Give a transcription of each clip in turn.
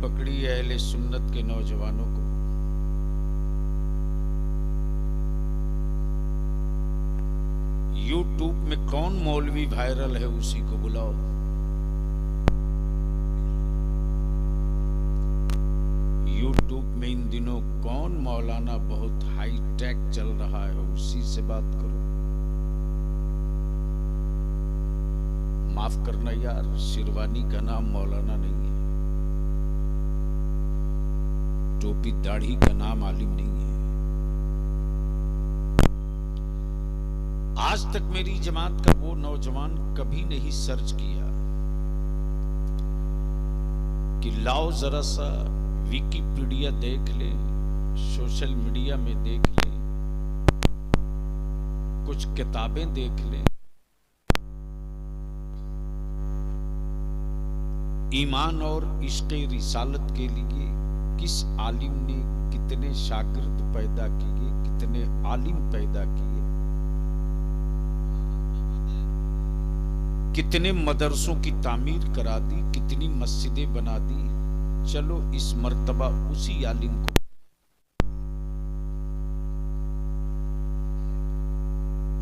पकड़ी है अहले सुन्नत के नौजवानों को। यूट्यूब में कौन मौलवी वायरल है उसी को बुलाओ। यूट्यूब में इन दिनों कौन मौलाना बहुत हाई टेक चल रहा है उसी से बात करो। माफ करना यार, शेरवानी का नाम मौलाना नहीं है, टोपी दाढ़ी का नाम आलिम नहीं है। आज तक मेरी जमात का वो नौजवान कभी नहीं सर्च किया कि लाओ जरा सा विकिपीडिया देख ले, सोशल मीडिया में देख ले, कुछ किताबें देख ले, ईमान और इश्क़े रिसालत के लिए किस आलिम ने कितने शागिर्द पैदा किए, कितने आलिम पैदा किए, कितने मदरसों की तामीर करा दी, कितनी मस्जिदें बना दी। चलो इस मर्तबा उसी आलिम को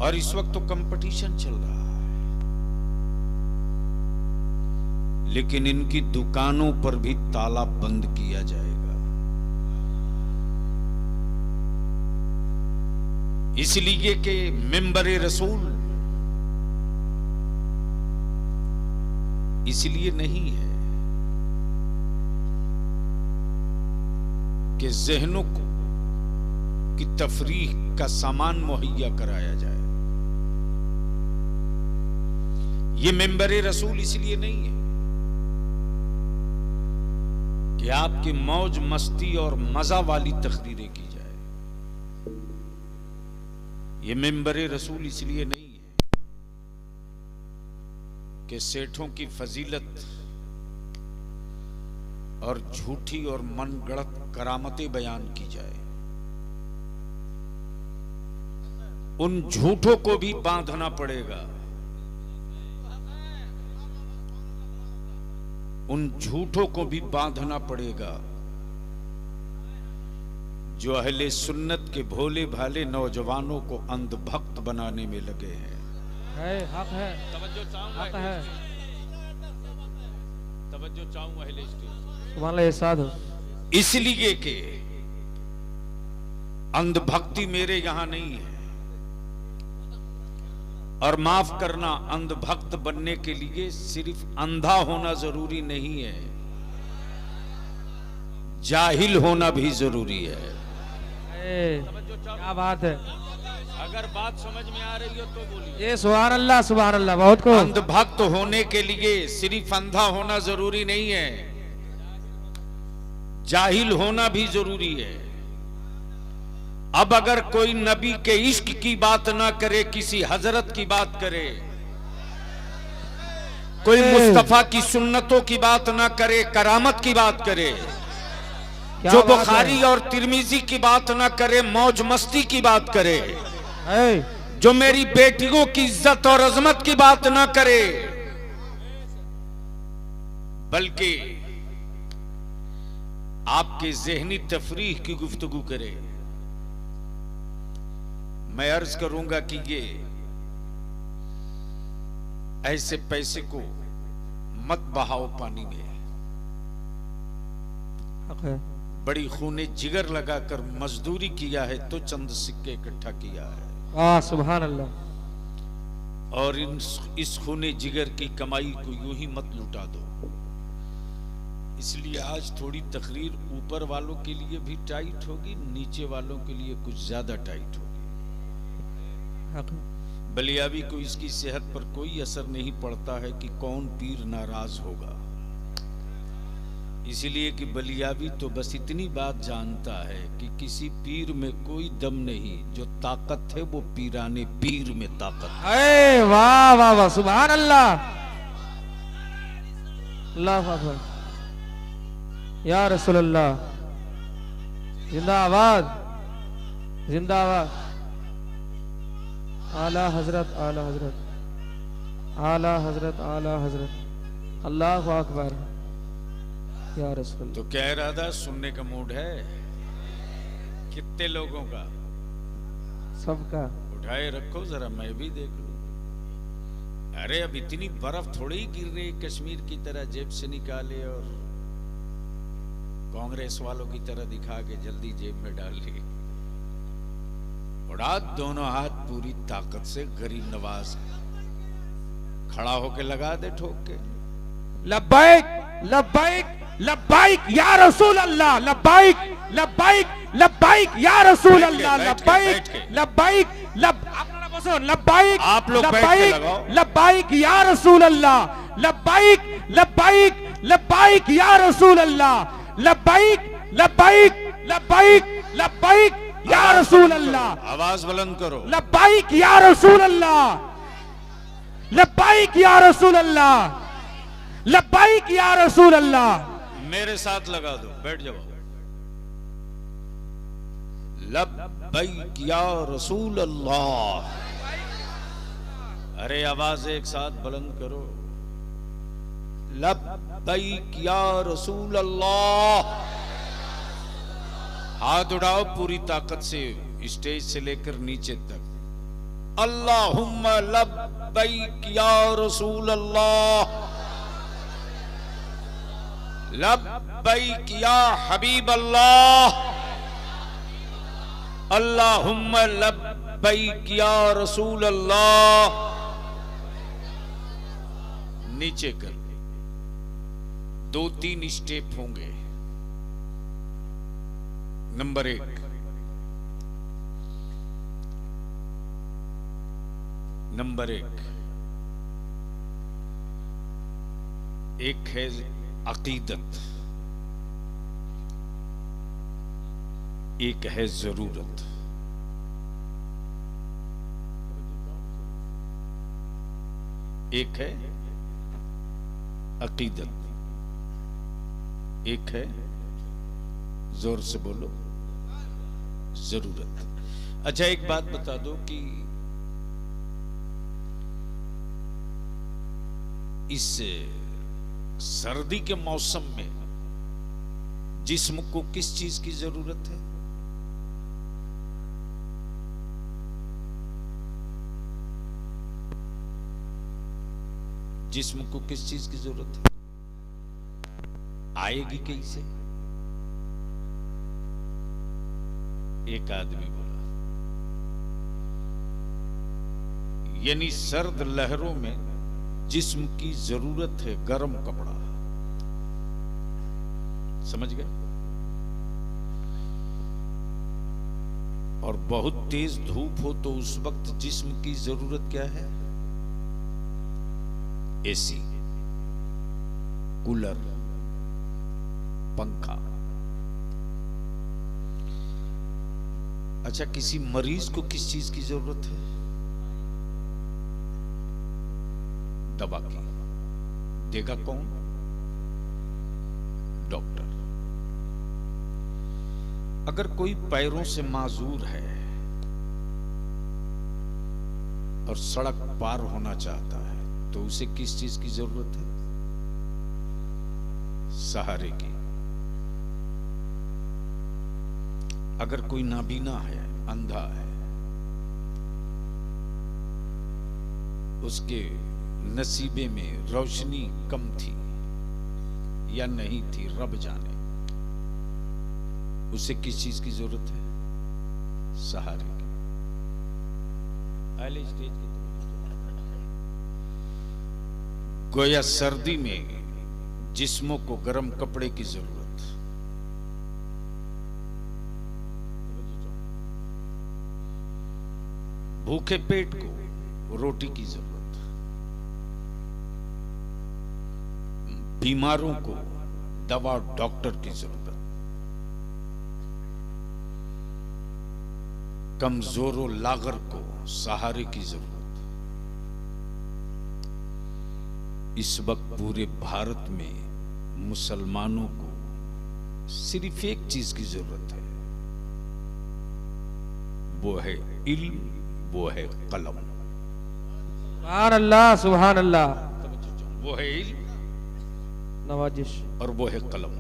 और इस वक्त तो कंपटीशन चल रहा है, लेकिन इनकी दुकानों पर भी ताला बंद किया जाएगा। इसलिए कि मिंबर रसूल इसलिए नहीं है कि ज़हनों की तफरीह का सामान मुहैया कराया जाए। ये मिंबर रसूल इसलिए नहीं है कि आपकी मौज मस्ती और मजा वाली तकरीरें की जाए। ये मिंबर रसूल इसलिए नहीं है कि सेठों की फजीलत और झूठी और मनगढ़ंत करामतें बयान की जाए। उन झूठों को भी बांधना पड़ेगा, उन झूठों को भी बांधना पड़ेगा जो अहले सुन्नत के भोले भाले नौजवानों को अंधभक्त बनाने में लगे हैं। हक है, हक है। तवज्जो चाहूं अहले स्टेज। इसलिए कि अंधभक्ति मेरे यहां नहीं है, और माफ करना, अंधभक्त बनने के लिए सिर्फ अंधा होना जरूरी नहीं है, जाहिल होना भी जरूरी है। क्या बात है, अगर बात समझ में आ रही हो तो बोलिए। ये सुभान अल्लाह, सुभान अल्लाह। बहुत को अंधभक्त होने के लिए सिर्फ अंधा होना जरूरी नहीं है, जाहिल होना भी जरूरी है। अब अगर कोई नबी के इश्क की बात ना करे, किसी हजरत की बात करे, कोई मुस्तफा की सुन्नतों की बात ना करे, करामत की बात करे, जो बुखारी और तिरमिजी की बात ना करे, मौज मस्ती की बात करे, जो मेरी बेटियों की इज्जत और अजमत की बात ना करे, बल्कि आपके ज़हनी तफरीह की गुफ्तगू करे, मैं अर्ज करूंगा कि ये ऐसे पैसे को मत बहाओ पानी में। बड़ी खूने जिगर लगाकर मजदूरी किया है तो चंद सिक्के इकट्ठा किया है। सुभान अल्लाह। और इस खूने जिगर की कमाई को यूं ही मत लुटा दो। इसलिए आज थोड़ी तकरीर ऊपर वालों के लिए भी टाइट होगी, नीचे वालों के लिए कुछ ज्यादा टाइट होगी। बलियावी को इसकी सेहत पर कोई असर नहीं पड़ता है कि कौन पीर नाराज होगा, इसलिए कि बलियावी तो बस इतनी बात जानता है कि किसी पीर में कोई दम नहीं, जो ताकत है वो पीराने पीर में ताकत है। वाह वाह वाह, सुभान अल्लाह, अल्लाह अकबर, या रसूल अल्लाह, जिंदाबाद जिंदाबाद। आला हजरत, आला हजरत, आला हजरत, आला हजरत, अल्लाहु अकबर। या रसूल तो क्या इरादा, सुनने का मूड है? कितने लोगों का? सबका। उठाए रखो जरा, मैं भी देख लूं। अरे अब इतनी बर्फ थोड़ी ही गिर रही कश्मीर की तरह जेब से निकाले और कांग्रेस वालों की तरह दिखा के जल्दी जेब में डाल ली। उड़ा दोनों हाथ पूरी ताकत से, गरीब नवाज खड़ा होके लगा दे ठोक के। लब्बाइक लब्बाइक लब्बाइक या रसूल अल्लाह, लब्बाइक लब्बाइक लब्बाइक या रसूल अल्लाह, लब्बाइक लब्बाइक लब्बाइक आप लोग बैठ के लब्बाइक लगाओ। लब्बाइक या रसूल अल्लाह, लब्बाइक लब्बाइक लब्बाइक या रसूल अल्लाह, लब्बाइक लब्बाइक लब्बाइक लब्बाइक या रसूल अल्लाह, आवाज बुलंद करो। लब्बाइक या रसूल अल्लाह, लब्बाइक या रसूल अल्लाह, लब्बाइक या रसूल अल्लाह। मेरे साथ लगा दो, बैठ जाओ। लब्बैक या रसूल अल्लाह। अरे आवाज एक साथ बुलंद करो। लब्बैक या रसूल अल्लाह। हाथ उठाओ पूरी ताकत से, स्टेज से लेकर नीचे तक। अल्लाहुम्मा लब्बैक या रसूल अल्लाह, लब्बैक या हबीब अल्लाह, अल्लाहुम्मा लब्बैक या रसूल अल्लाह। नीचे कर, 2-3 स्टेप होंगे। नंबर 1, नंबर 1 एक है अकीदत, एक है जरूरत। एक है अकीदत, एक है, जोर से बोलो, जरूरत। अच्छा एक बात बता दो कि इस सर्दी के मौसम में जिस्म को किस चीज की जरूरत है? जिस्म को किस चीज की जरूरत है? आएगी कैसे? एक आदमी बोला, यानी सर्द लहरों में जिस्म की जरूरत है गर्म कपड़ा। समझ गए? और बहुत तेज धूप हो तो उस वक्त जिस्म की जरूरत क्या है? एसी, कूलर, पंखा। अच्छा किसी मरीज को किस चीज की जरूरत है? दवा की। देगा कौन? डॉक्टर। अगर कोई पैरों से माजूर है और सड़क पार होना चाहता है तो उसे किस चीज की जरूरत है? सहारे की। अगर कोई नाबीना है, अंधा है, उसके नसीबे में रोशनी कम थी या नहीं थी, रब जाने, उसे किस चीज की जरूरत है? सहारे की। पहले स्टेज की गोया सर्दी में जिस्मों को गर्म कपड़े की जरूरत, भूखे पेट को रोटी की जरूरत, बीमारों को दवा डॉक्टर की जरूरत, कमजोरों लागर को सहारे की जरूरत। इस वक्त पूरे भारत में मुसलमानों को सिर्फ एक चीज की जरूरत है, वो है इल्म, वो है कलम। सुभान अल्लाह, वो है इल्म नवाजिश और वो है कलम।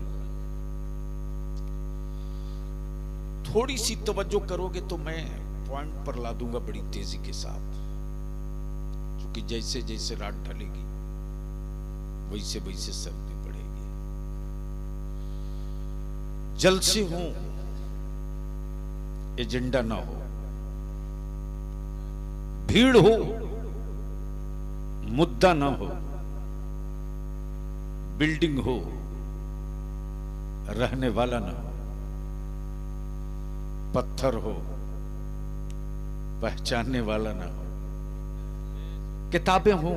थोड़ी सी तवज्जो करोगे तो मैं पॉइंट पर ला दूंगा बड़ी तेजी के साथ, क्योंकि जैसे जैसे रात ढलेगी वैसे वैसे सर्दी बढ़ेगी। जलसे हो, एजेंडा ना हो, भीड़ हो, मुद्दा ना हो, बिल्डिंग हो, रहने वाला ना हो, पत्थर हो, पहचानने वाला ना हो, किताबें हो,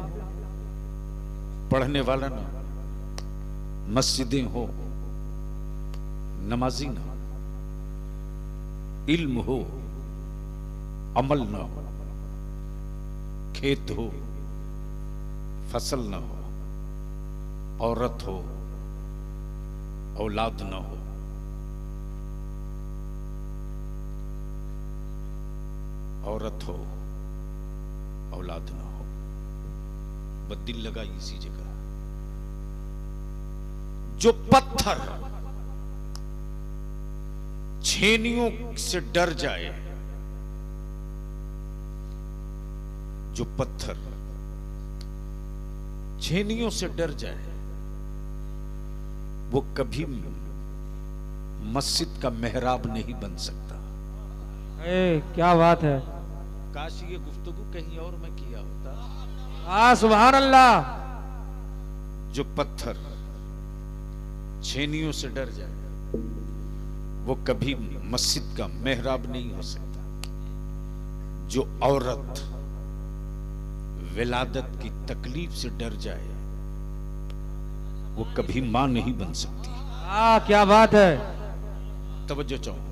पढ़ने वाला ना हो, मस्जिदें हो, नमाजी ना हो, इल्म हो, अमल ना हो, खेत हो, फसल ना हो, औरत हो, औलाद ना हो, औरत हो, औलाद ना हो, बस दिल लगा इसी जगह। जो पत्थर छेनियों से डर जाए, जो पत्थर छेनियों से डर जाए, वो कभी मस्जिद का मेहराब नहीं बन सकता। क्या बात है। काश ये गुफ्तगू कहीं और में किया होता। सुभान अल्लाह। जो पत्थर छेनियों से डर जाए, वो कभी मस्जिद का मेहराब नहीं हो सकता। जो औरत विलादत की तकलीफ से डर जाए, वो कभी मां नहीं बन सकती। क्या बात है। तवज्जो चाहूं।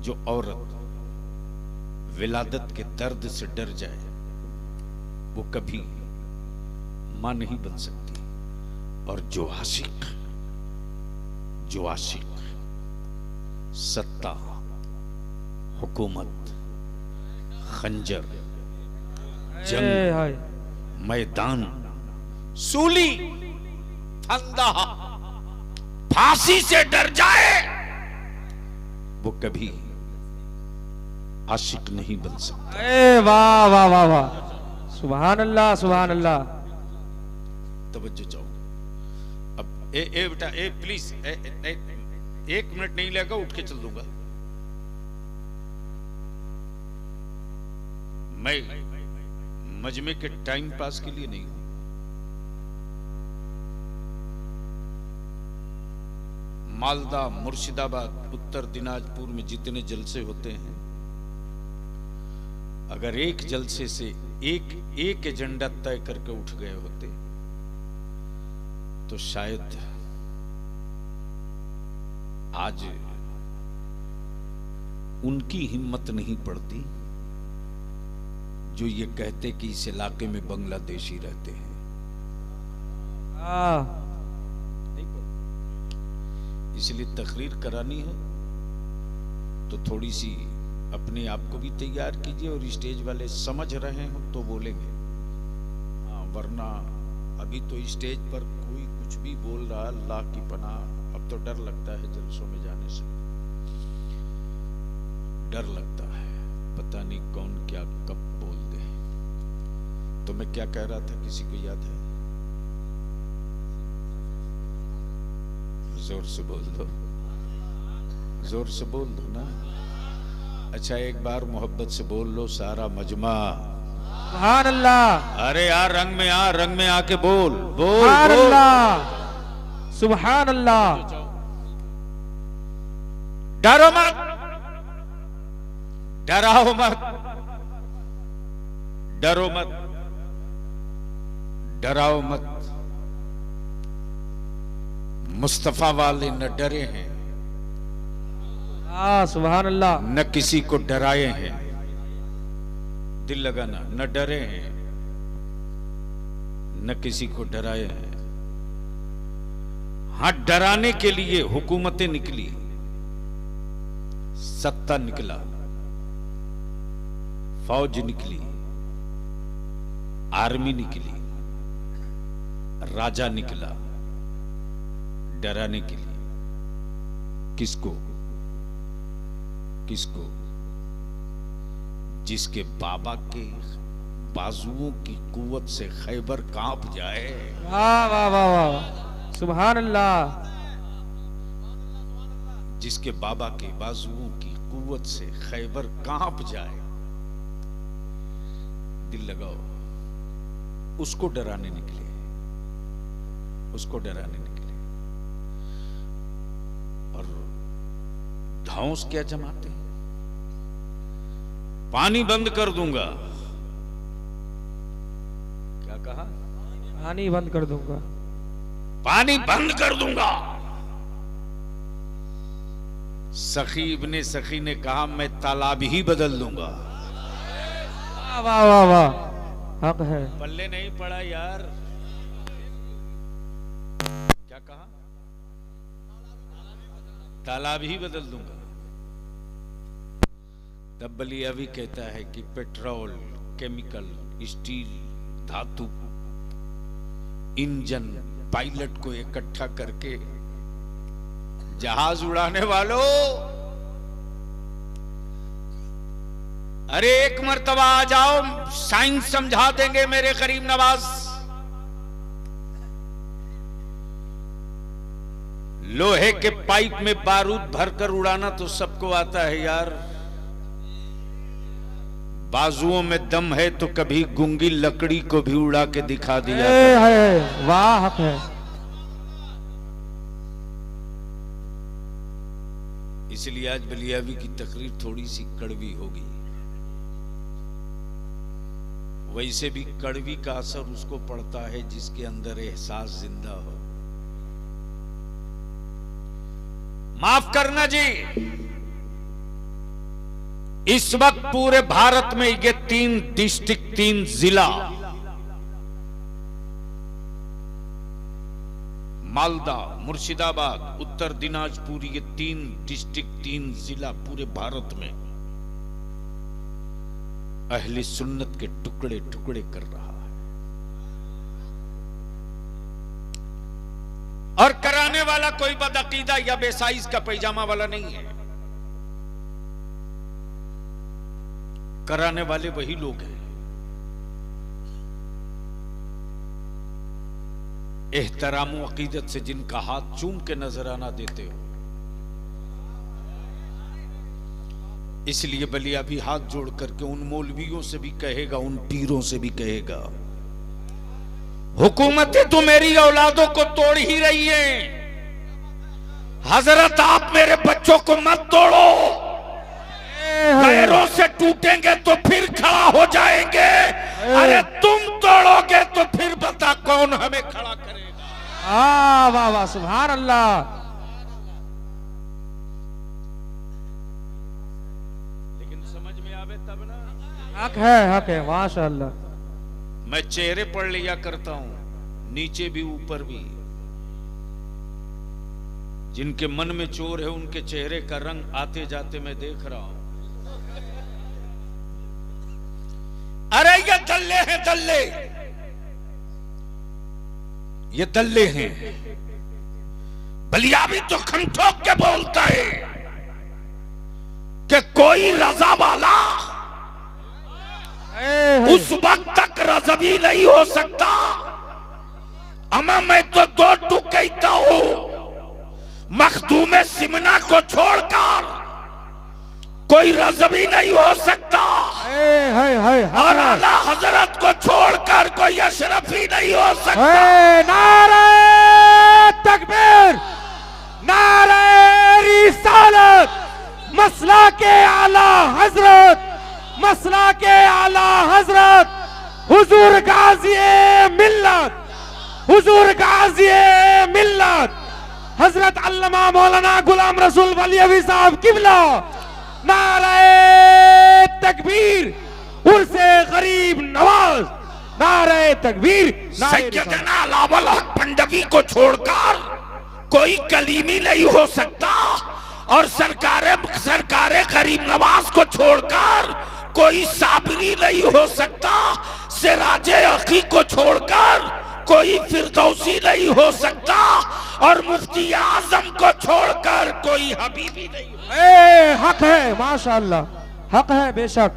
जो औरत विलादत के दर्द से डर जाए, वो कभी मां नहीं बन सकती। और जो आशिक सत्ता, हुकूमत, खंजर, जंग, मैदान, सूली, फंदा, फांसी से डर जाए, वो कभी आशिक नहीं बन सकता। वाह वाह वाह वाह, सुभान अल्लाह सुभान अल्लाह। तवज्जो चाहो। अब ए बेटा, प्लीज, एक मिनट नहीं लगेगा, उठ के चल दूंगा। मैं मजमे के टाइम पास के लिए नहीं हूं। मालदा, मुर्शिदाबाद, उत्तर दिनाजपुर में जितने जलसे होते हैं, अगर एक जलसे से एक एजेंडा तय करके उठ गए होते तो शायद आज उनकी हिम्मत नहीं पड़ती जो ये कहते कि इस इलाके में बांग्लादेशी रहते हैं। इसलिए तकरीर करानी है तो थोड़ी सी अपने आप को भी तैयार कीजिए, और स्टेज वाले समझ रहे हो तो बोलेंगे, वरना अभी तो स्टेज पर कोई कुछ भी बोल रहा है, अल्लाह की पनाह। अब तो डर लगता है जलसों में जाने से, डर लगता है, पता नहीं कौन क्या कब बोल दे। तो मैं क्या कह रहा था, किसी को याद है? जोर से बोल दो, जोर से बोल दो ना। अच्छा, एक बार मोहब्बत से बोल लो सारा मजमा, सुभान अल्लाह। अरे यार, रंग में आ, रंग में आके बोल बोल सुभान बोल। अल्लाह सुभान अल्लाह। डरो मत, डराओ मत, डरो मत, डराओ मत। मुस्तफा वाले न डरे हैं, सुभान अल्लाह, न किसी को डराए हैं। दिल लगाना, न डरे हैं, न किसी को डराए हैं। हां, डराने के लिए हुकूमतें निकली, सत्ता निकला, फौज निकली, आर्मी निकली, राजा निकला डराने के लिए। किसको? किसको? जिसके बाबा के बाजुओं की कुव्वत से खैबर कांप जाए। वाह वाह वाह वाह, सुभान अल्लाह। जिसके बाबा के बाजुओं की कुव्वत से खैबर कांप जाए, दिल लगाओ, उसको डराने निकले, उसको डराने निकले। और धौंस क्या जमाते हैं? पानी बंद कर दूंगा। क्या कहा? पानी बंद कर दूंगा, पानी बंद कर दूंगा। सखी इब्ने सखी ने कहा मैं तालाब ही बदल दूंगा। वाह वाह वाह वाह, हक है। पल्ले नहीं पड़ा यार। क्या कहा? तालाब ही बदल दूंगा। तब बलिया भी कहता है कि पेट्रोल, केमिकल, स्टील, धातु, इंजन, पायलट को इकट्ठा करके जहाज उड़ाने वालों, अरे एक मर्तबा आ जाओ, साइंस समझा देंगे मेरे गरीब नवाज। लोहे के पाइप में बारूद भरकर उड़ाना तो सबको आता है यार। बाजुओं में दम है तो कभी गूंगी लकड़ी को भी उड़ा के दिखा दिया है। वाह, हक है। इसलिए आज बलियावी की तकरीर थोड़ी सी कड़वी होगी। वैसे भी कड़वी का असर उसको पड़ता है जिसके अंदर एहसास जिंदा हो। माफ करना जी, इस वक्त पूरे भारत में ये 3 डिस्ट्रिक्ट, 3 जिला, मालदा, मुर्शिदाबाद, उत्तर दिनाजपुर, ये 3 डिस्ट्रिक्ट, 3 जिला पूरे भारत में अहले सुन्नत के टुकड़े टुकड़े कर रहा है। और कराने वाला कोई बदअकीदा या बेसाइज का पैजामा वाला नहीं है। कराने वाले वही लोग हैं। एहतराम व अकीदत से जिनका हाथ चूम के नजराना देते हो। इसलिए बलिया भी हाथ जोड़ करके उन मौलवियों से भी कहेगा, उन पीरों से भी कहेगा, हुकूमतें तो मेरी औलादों को तोड़ ही रही हैं। हजरत आप मेरे बच्चों को मत तोड़ो। पैरों से टूटेंगे तो फिर खड़ा हो जाएंगे। अरे तुम तोड़ोगे तो फिर बता कौन हमें खड़ा करेगा। वाह वाह, सुभान अल्लाह। लेकिन समझ में आवे तब ना। हक है माशाअल्लाह। मैं चेहरे पढ़ लिया करता हूं, नीचे भी ऊपर भी। जिनके मन में चोर है उनके चेहरे का रंग आते जाते मैं देख रहा हूं। अरे ये दल्ले हैं, दल्ले, ये दल्ले हैं। बलिया भी तो खम ठोक के बोलता है कि कोई रजा वाला उस वक्त तक रजवी नहीं हो सकता। अमा मैं तो 2 टूक कहता हूं, मखदूम सिमना को छोड़कर कोई रजवी नहीं हो सकता। और आला हजरत को छोड़कर कोई अशरफी नहीं हो सकता। नारे तकबीर, नारे रिसालत, मसला के आला हजरत, मसला के आला हजरत हुजूर गाज़ी मिल्लत, हुजूर गाज़ी मिल्लत हजरत अल्लामा मौलाना गुलाम रसूल बलियावी साहब किबला। नारे तकबीर, उर्से गरीब नवाज, नारे तकबीर। सैयदना लावल हक पंडवी को छोड़कर कोई कलीमी नहीं हो सकता। और सरकारे गरीब नवाज को छोड़कर कोई साबरी नहीं हो सकता। सिराजे अखी को छोड़कर कोई फिरदौसी नहीं हो सकता। और मुफ्ती आजम को छोड़कर कोई कोई हबीबी नहीं हो। हक है, माशाअल्लाह, हक है, बेशक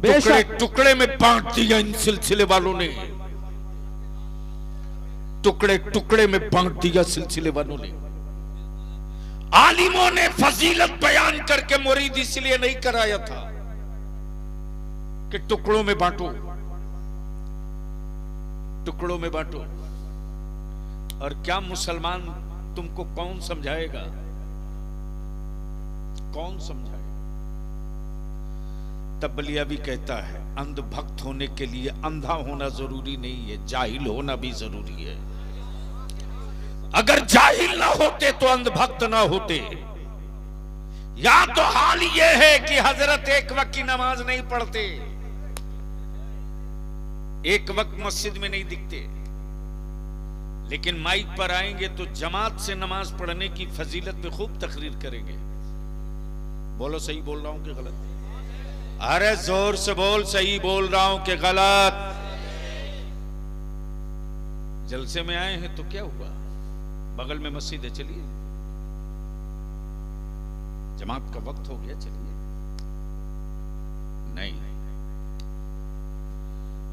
टुकड़े बेशक। टुकड़े में बांट दिया इन सिलसिले वालों ने, टुकड़े टुकड़े में बांट दिया सिलसिले वालों ने। आलिमों ने फजीलत बयान करके मुरीद इसलिए नहीं कराया था कि टुकड़ों में बांटो, टुकड़ों में बांटो। और क्या मुसलमान तुमको कौन समझाएगा, कौन समझाएगा? तबलिया भी कहता है अंधभक्त होने के लिए अंधा होना जरूरी नहीं है, जाहिल होना भी जरूरी है। अगर जाहिल ना होते तो अंधभक्त ना होते। या तो हाल यह है कि हजरत एक वक्त की नमाज नहीं पढ़ते, एक वक्त मस्जिद में नहीं दिखते, लेकिन माइक पर आएंगे तो जमात से नमाज पढ़ने की फजीलत पे खूब तकरीर करेंगे। बोलो सही बोल रहा हूं कि गलत? अरे जोर से बोल, सही बोल रहा हूं कि गलत? जलसे में आए हैं तो क्या हुआ, बगल में मस्जिद है, चलिए, जमात का वक्त हो गया, चलिए। नहीं,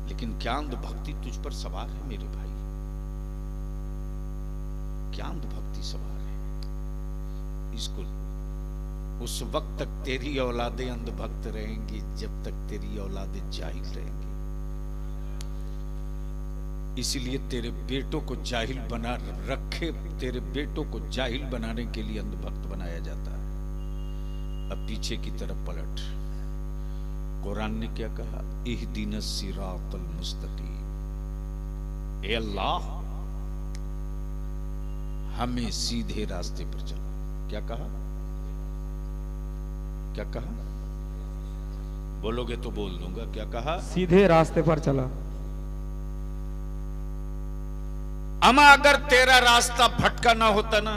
लेकिन क्या अंधभक्ति तुझ पर सवार है मेरे भाई? क्या अंधभक्ति सवार है? इसको उस वक्त तक तेरी औलादें अंधभक्त रहेंगी जब तक तेरी औलादें जाहिल रहेंगी। इसीलिए तेरे बेटों को जाहिल बना रखे, तेरे बेटों को जाहिल बनाने के लिए अंधभक्त बनाया जाता है। अब पीछे की तरफ पलट, कुरान ने क्या कहा? इहदिनस सिरातल मुस्तकीम, ए अल्लाह हमें सीधे रास्ते पर चला। क्या कहा? क्या कहा? बोलोगे तो बोल दूंगा। क्या कहा? सीधे रास्ते पर चला। अमा अगर तेरा रास्ता भटका ना होता ना,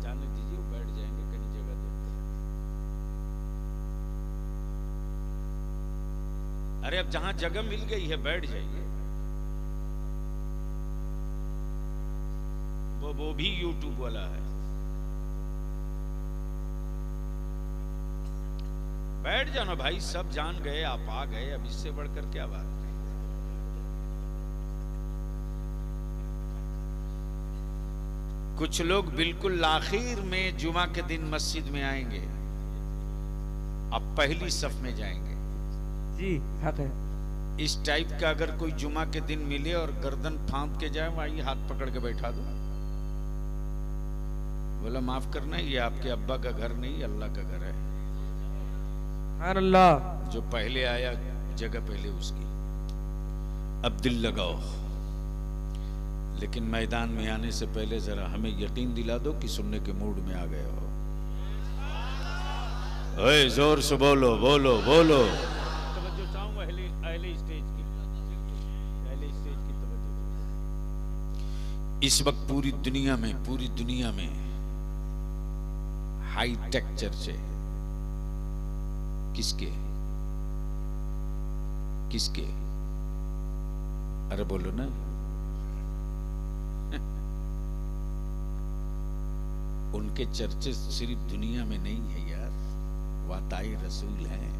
जाने दीजिए, बैठ जाएंगे कहीं जगह देते। अरे अब जहां जगह मिल गई है बैठ जाइए। वो भी यूट्यूब वाला है, बैठ जाओ ना भाई, सब जान गए, आप आ गए, अब इससे बढ़कर क्या बात है? कुछ लोग बिल्कुल आखिर में जुमा के दिन मस्जिद में आएंगे, अब पहली सफ में जाएंगे। जी हक है। इस टाइप का अगर कोई जुमा के दिन मिले और गर्दन फांद के जाए, वहीं हाथ पकड़ के बैठा दो, बोला माफ करना, ये आपके अब्बा का घर नहीं, अल्लाह का घर है। अल्लाह, जो पहले आया जगह पहले उसकी। अब दिल लगाओ, लेकिन मैदान में आने से पहले जरा हमें यकीन दिला दो कि सुनने के मूड में आ गए हो। ओए जोर से बोलो, बोलो बोलो। तवज्जो चाहूंगा अहले स्टेज की, अहले स्टेज की तवज्जो। इस वक्त पूरी दुनिया में हाई टेक चर्चे किसके? अरे बोलो ना। उनके चर्चे सिर्फ दुनिया में नहीं है यार, वाताई रसूल हैं।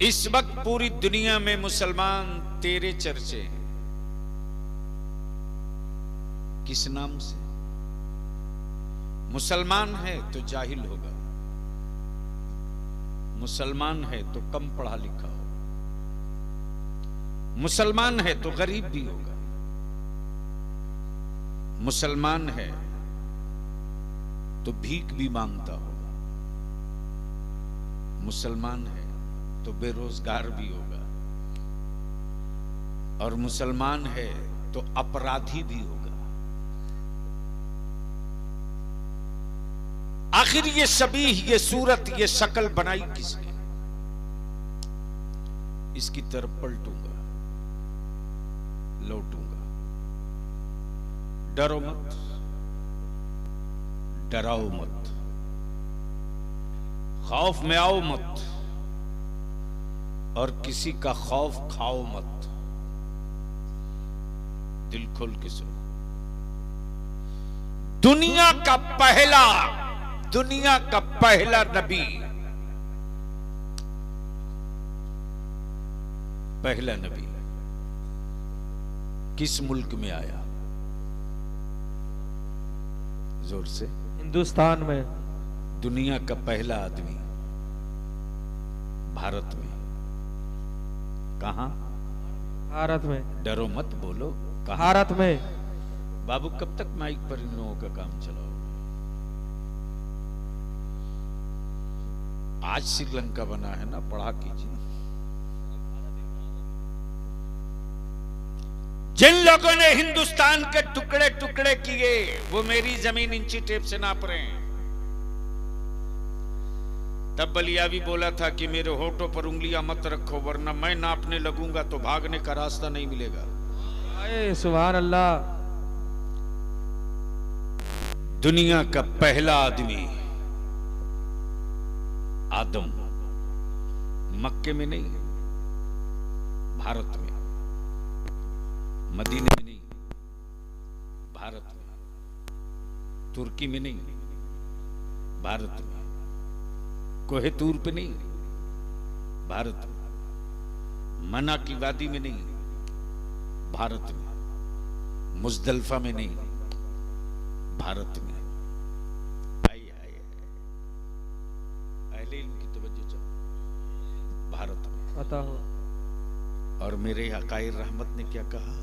इस वक्त पूरी दुनिया में मुसलमान तेरे चर्चे हैं। किस नाम से? मुसलमान है तो जाहिल होगा, मुसलमान है तो कम पढ़ा लिखा होगा, मुसलमान है तो गरीब भी होगा, मुसलमान है तो भीख भी मांगता होगा, मुसलमान है तो बेरोजगार भी होगा, और मुसलमान है तो अपराधी भी होगा। आखिर ये शबीह, ये सूरत, ये शक्ल बनाई किसने? इसकी तरफ पलटूंगा, लौटूंगा। डरो मत, डराओ मत, खौफ में आओ मत, और किसी का खौफ खाओ मत। दिल खोल के सुनो। दुनिया का पहला नबी, पहला नबी किस मुल्क में आया? जोर से। हिंदुस्तान में। दुनिया का पहला आदमी भारत में। कहां? भारत में। डरो मत, बोलो कहां? भारत में। बाबू कब तक माइक पर इन लोगों का काम चलाओ? आज श्रीलंका बना है ना, पढ़ा कीजिए। जिन लोगों ने हिंदुस्तान के टुकड़े टुकड़े किए वो मेरी जमीन इंची टेप से नाप रहे हैं। तब बलियावी बोला था कि मेरे होठों पर उंगलियां मत रखो वरना मैं नापने लगूंगा तो भागने का रास्ता नहीं मिलेगा। सुभान अल्लाह। दुनिया का पहला आदमी आदम, मक्के में नहीं, भारत में। मदीने में नहीं, भारत में। तुर्की में नहीं, भारत में। कोहे तूर पे नहीं, भारत में। मना की वादी में नहीं, भारत में। मुजदलफा में नहीं, भारत में। अहले इल्म की तवज्जो चाहो, भारत में। पता हो। और मेरे हकायर रहमत ने क्या कहा?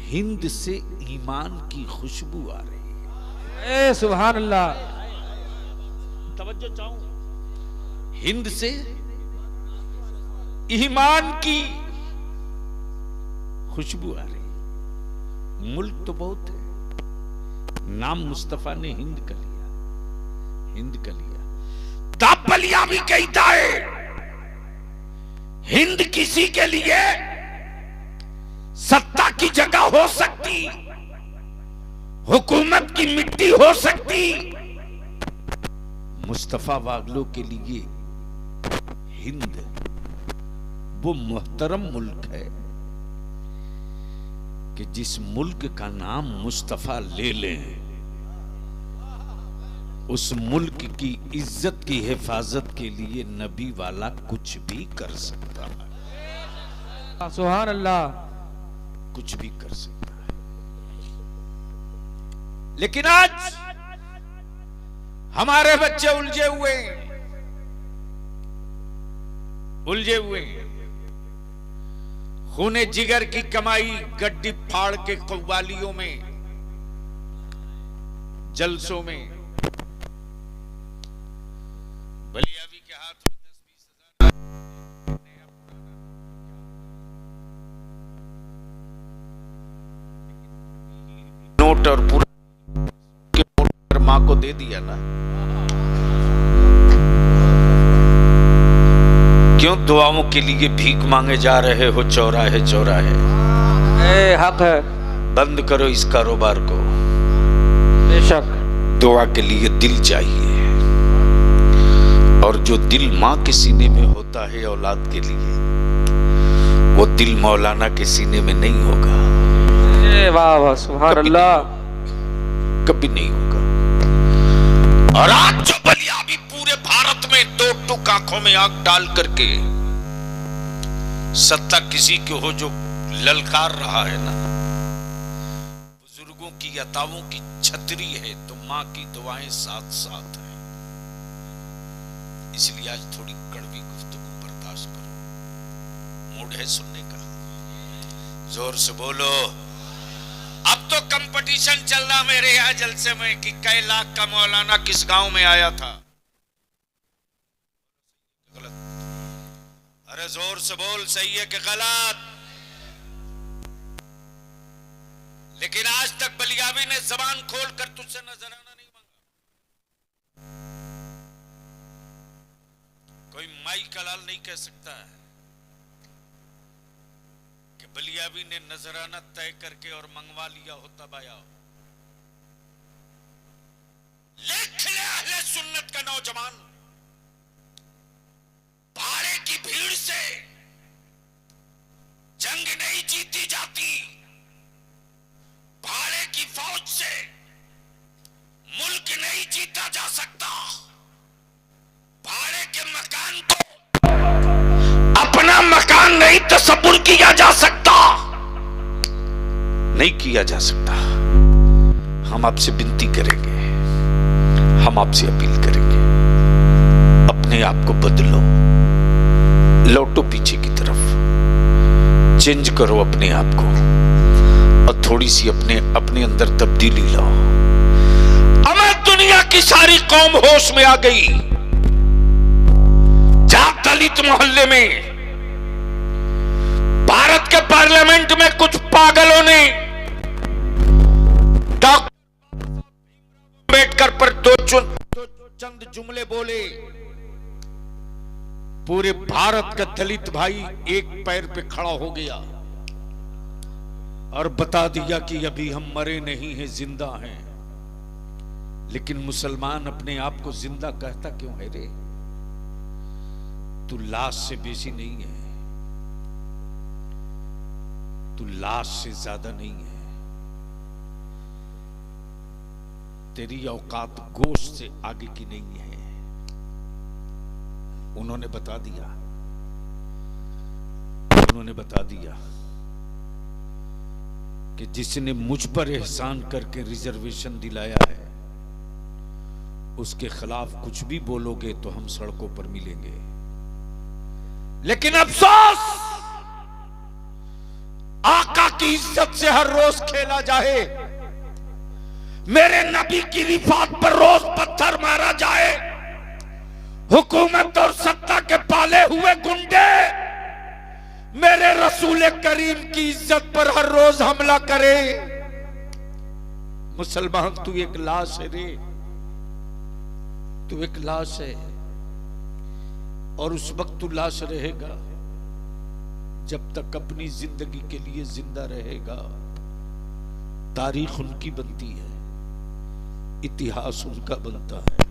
हिंद से ईमान की खुशबू आ रही है। सुभान अल्लाह। तवज्जो चाहूं, हिंद से ईमान की खुशबू आ रही। मुल्क तो बहुत है, नाम मुस्तफा ने हिंद का लिया, हिंद का लिया। दाबलिया भी कहता है हिंद किसी के लिए सत्ता की जगह हो सकती, हुकूमत की मिट्टी हो सकती। मुस्तफा वागलों के लिए हिंद वो मुहतरम मुल्क है कि जिस मुल्क का नाम मुस्तफा ले लें, उस मुल्क की इज्जत की हिफाजत के लिए नबी वाला कुछ भी कर सकता है। सुभान अल्लाह। कुछ भी कर सकता है। लेकिन आज हमारे बच्चे उलझे हुए खूने जिगर की कमाई गड्डी फाड़ के कव्वालियों में, जलसों में। बलियावी के हाथ में 10-20 हजार नोट और पूरा मां को दे दिया ना। क्यों दुआओं के लिए भीख मांगे जा रहे हो चौराहे चौराहे? हक है। बंद करो इस कारोबार को। बेशक। दुआ के लिए दिल चाहिए, और जो दिल माँ के सीने में होता है औलाद के लिए, वो दिल मौलाना के सीने में नहीं होगा। वाह वाह, सुभान अल्लाह। कभी नहीं होगा। और आज जो बलियावी पूरे भारत में दो टुक आंखों में आंख डाल करके सत्ता किसी की हो जो ललकार रहा है ना, बुजुर्गों की अताओं की छतरी है तो माँ की दुआएं साथ साथ है। इसलिए आज थोड़ी कड़वी गुफ्तगू बर्दाश्त करो। मूड है सुनने का? जोर से बोलो। अब तो कंपटीशन चल रहा मेरे यहाँ जलसे में कि कई लाख का मौलाना किस गांव में आया था। गलत? अरे जोर से बोल, सही है कि गलत? लेकिन आज तक बलियावी ने जबान खोलकर तुझसे नजराना नहीं मांगा। कोई माई का लाल नहीं कह सकता है कि बलियावी ने नजराना तय करके और मंगवा लिया हो तब आया हो। लिख ले अहले सुन्नत का नौजवान, भाड़े की नहीं तसव्वुर किया जा सकता, नहीं किया जा सकता। हम आपसे विनती करेंगे, हम आपसे अपील करेंगे, अपने आप को बदलो, लौटो पीछे की तरफ, चेंज करो अपने आप को और थोड़ी सी अपने अंदर तब्दीली लाओ। हमें दुनिया की सारी कौम होश में आ गई। जहां दलित मोहल्ले में भारत के पार्लियामेंट में कुछ पागलों ने डॉक्टर अम्बेडकर पर दो चंद जुमले बोले, पूरे भारत का दलित भाई एक पैर पे खड़ा हो गया और बता दिया कि अभी हम मरे नहीं हैं, जिंदा हैं। लेकिन मुसलमान अपने आप को जिंदा कहता क्यों है रे? तू लाश से बेसी नहीं है, तू लाश से ज्यादा नहीं है। तेरी औकात गोश्त से आगे की नहीं है। उन्होंने बता दिया, उन्होंने बता दिया कि जिसने मुझ पर एहसान करके रिजर्वेशन दिलाया है, उसके खिलाफ कुछ भी बोलोगे तो हम सड़कों पर मिलेंगे। लेकिन अफसोस, आका की इज्जत से हर रोज खेला जाए, मेरे नबी की रिफात पर रोज पत्थर मारा जाए, हुकूमत और सत्ता के पाले हुए गुंडे मेरे रसूल करीम की इज्जत पर हर रोज हमला करे। मुसलमान, तू एक लाश है रे, तू एक लाश है। और उस वक्त तू लाश रहेगा जब तक अपनी जिंदगी के लिए जिंदा रहेगा। तारीख उनकी बनती है, इतिहास उनका बनता है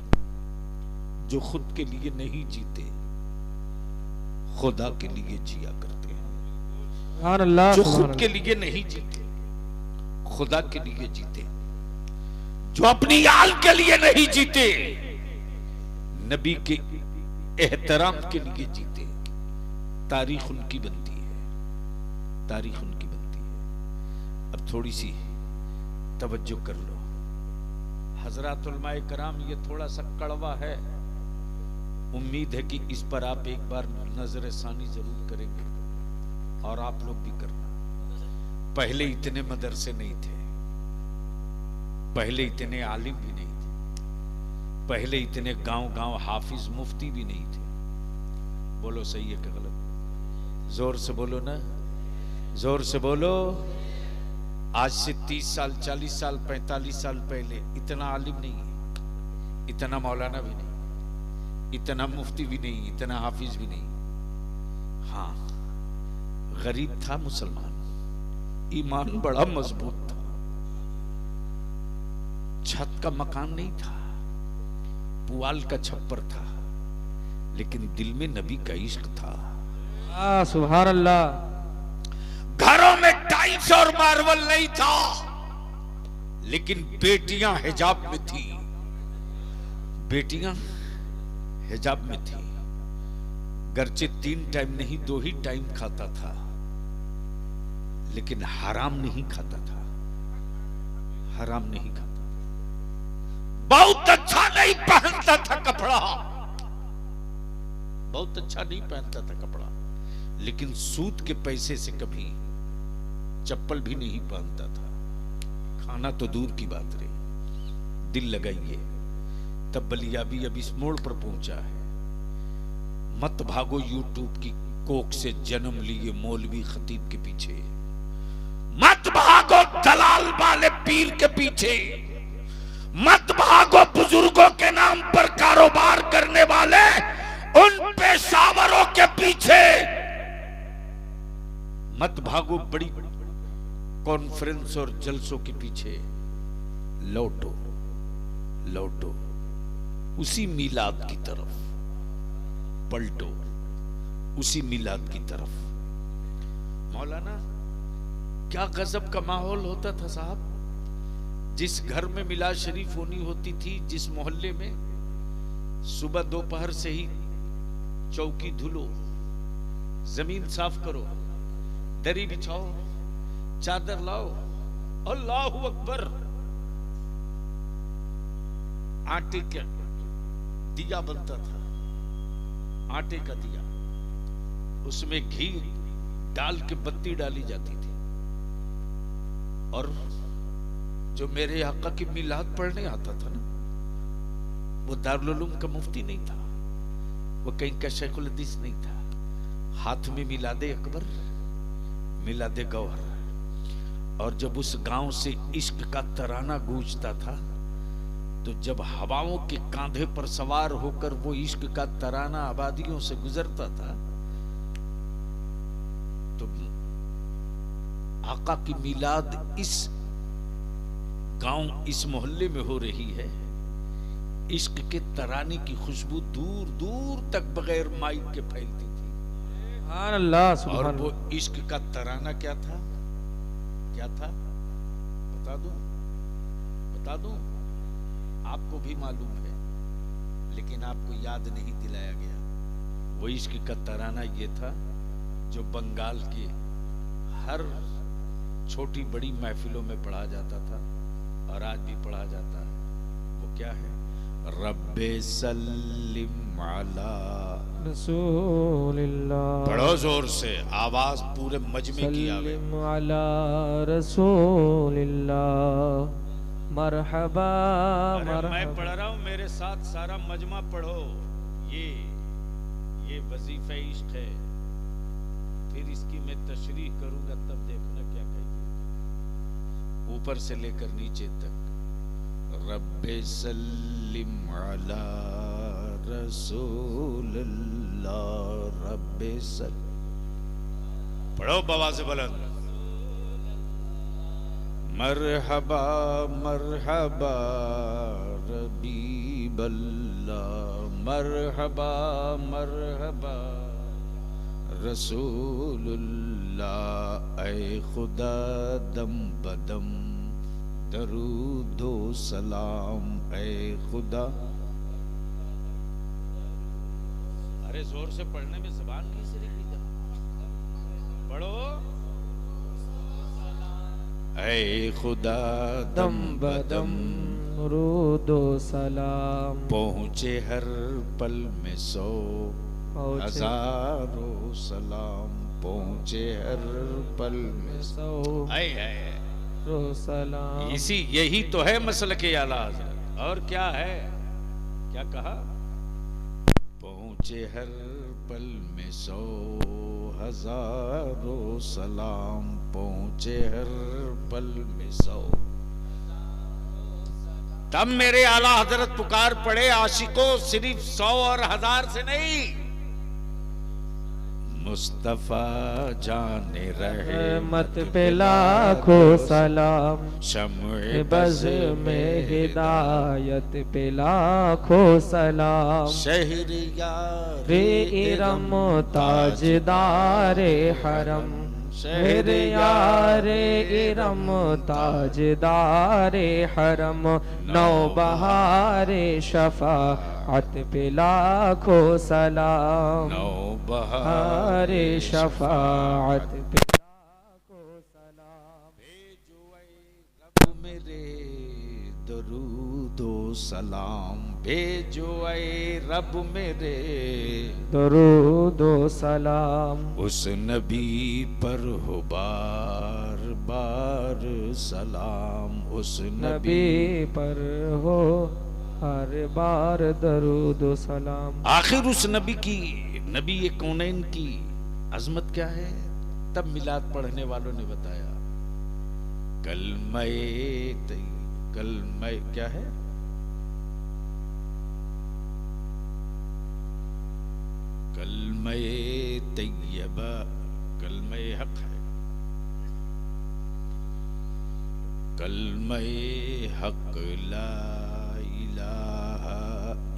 जो खुद के लिए नहीं जीते, खुदा के लिए जिया करते हैं। जो खुद के लिए नहीं जीते, खुदा के लिए जीते। जो अपनी आल के लिए नहीं जीते, नबी के एहतराम के लिए जीते। तारीख उनकी बनती है, तारीख उनकी बनती है। अब थोड़ी सी तवज्जो कर लो हजरात उलमाए कराम, ये थोड़ा सा कड़वा है। उम्मीद है कि इस पर आप एक बार नजर सानी जरूर करेंगे और आप लोग भी करना। पहले इतने मदरसे नहीं थे, पहले इतने आलिम भी नहीं थे, पहले इतने गांव-गांव हाफिज मुफ्ती भी नहीं थे। बोलो सही है कि गलत? जोर से बोलो ना, जोर से बोलो। आज से 30 साल, 40 साल, 45 साल पहले इतना आलिम नहीं है, इतना मौलाना भी नहीं, इतना मुफ्ती भी नहीं, इतना हाफिज भी नहीं। हाँ, गरीब था मुसलमान, ईमान बड़ा मजबूत था, छत का मकान नहीं था, पुआल का छप्पर था, लेकिन दिल में नबी का इश्क था। सुभान अल्लाह। घरों में टाइल्स और मार्बल नहीं था, लेकिन बेटियां हिजाब में थी, बेटियां हिजाब में थी। गर्चे 3 टाइम नहीं 2 ही टाइम खाता था, लेकिन हराम नहीं खाता था, हराम नहीं खाता। बहुत अच्छा नहीं पहनता था कपड़ा, बहुत अच्छा नहीं पहनता था कपड़ा, लेकिन सूद के पैसे से कभी चप्पल भी नहीं पहनता था। खाना तो दूर की बात रही। दिल लगाइए, तब बलियाबी अब इस मोड़ पर पहुंचा है। मत भागो यूट्यूब की कोक से जन्म लिए मौलवी खतीब के पीछे, मत भागो दलाल वाले पीर के पीछे, मत भागो बुजुर्गों के नाम पर कारोबार करने वाले उन पेशावरों के पीछे, मत भागो बड़ी कॉन्फ्रेंस और जलसों के पीछे। लौटो, लौटो उसी मीलाद की तरफ, पलटो उसी मीलाद की तरफ। मौलाना, क्या गजब का माहौल होता था साहब। जिस घर में मिलाद शरीफ होनी होती थी, जिस मोहल्ले में, सुबह दोपहर से ही चौकी धुलो, जमीन साफ करो, दरी बिछाओ, चादर लाओ, अल्लाहू अकबर। आटे का दिया बनता था, आटे का दिया, उसमें घी डाल के बत्ती डाली जाती थी। और जो मेरे आका की मिलाद पढ़ने आता था ना, वो दारुल उलूम का मुफ्ती नहीं था, वो कहीं का शेखुल हदीस नहीं था। हाथ में मिलादे अकबर, मिलादे गौहर। और जब उस गांव से इश्क का तराना गूंजता था, तो जब हवाओं के कांधे पर सवार होकर वो इश्क का तराना आबादियों से गुजरता था, तो आका की मिलाद इस गांव, इस मोहल्ले में हो रही है। इश्क के तराने की खुशबू दूर दूर तक बगैर माइक के फैलती थी। सुभान अल्लाह, सुभान और वो इश्क का तराना क्या था, क्या था? बता दूं, बता दूं? आपको भी मालूम है, लेकिन आपको याद नहीं दिलाया गया। वो इश्क का तराना ये था जो बंगाल के हर छोटी बड़ी महफिलों में पढ़ा जाता था और आज भी पढ़ा जाता है। वो क्या है? रब्बे सल्लिम अला रसूलिल्लाह। बड़ो जोर से, आवाज पूरे मजमे की आवे। सल्लिम अला रसूलिल्लाह। मरहबा अरे मैं मरहबा। पढ़ रहा हूँ, मेरे साथ सारा मजमा पढ़ो। ये वजीफे इश्क है। फिर इसकी मैं तशरीह करूंगा, तब देखना क्या कहेगी। ऊपर से लेकर नीचे तक। रब्बे सल्लिम अला रसूलिल्लाह। रब्बे सल्लिम, पढ़ो बवाज़ बुलंद। मरहबा मरहबा रबीबल्लाह। मरहबा मरहबा रसूलुल्लाह। ऐ खुदा दम बदम दरूदो सलाम। ऐ खुदा। अरे जोर से पढ़ने में ज़बान नहीं सिरकी जा। पढ़ो। ऐ खुदा दम बदम रूदो सलाम। पहुँचे हर पल में 100 हजारों सलाम। पहुँचे हर पल में 100 सलाम। इसी यही तो है मसलक आला हज़रत। और क्या है? क्या कहा? पहुँचे हर पल में 100 हजारों सलाम। पहुँचे हर पल में 100। तब मेरे आला हजरत पुकार पड़े, आशिकों सिर्फ 100 और 1000 से नहीं। मुस्तफा जाने रहे मत पे लाखों सलाम। शम्ए बज़ में हिदायत पे लाखों सलाम। शहरियार रे इरम ताजदारे हरम। शहरियारे इरम ताजदारे हरम। नौ बहारे शफाअत पे लाखों सलाम। नौ बहारे शफाअत पे लाखों सलाम। भेजो ऐ रब मेरे दरूदो सलाम। भेजो ऐ रब मेरे दरूदो सलाम। उस नबी पर हो बार बार सलाम। उस नबी पर हो हर बार दरूदो सलाम। आखिर उस नबी की, नबी कौनैन की अजमत क्या है? तब मिलाद पढ़ने वालों ने बताया। कलमय क्या है? कलमय तैयबा, कलमय हक है। कलमय हक ला इलाहा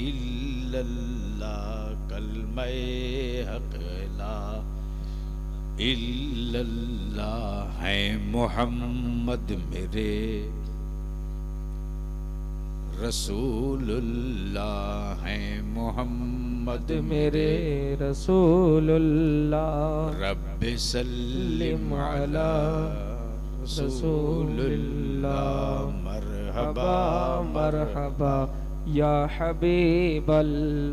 इल्लल्लाह। कलमय हक ला इल्लल्लाह है। मोहम्मद मेरे रसूलुल्लाह है मोहम्मद मेरे रसूलुल्लाह। रब्बि सल्लिम सल्लिम अला अला रसूलुल्लाह मरहबा मरहबा या हबीबल्लाह।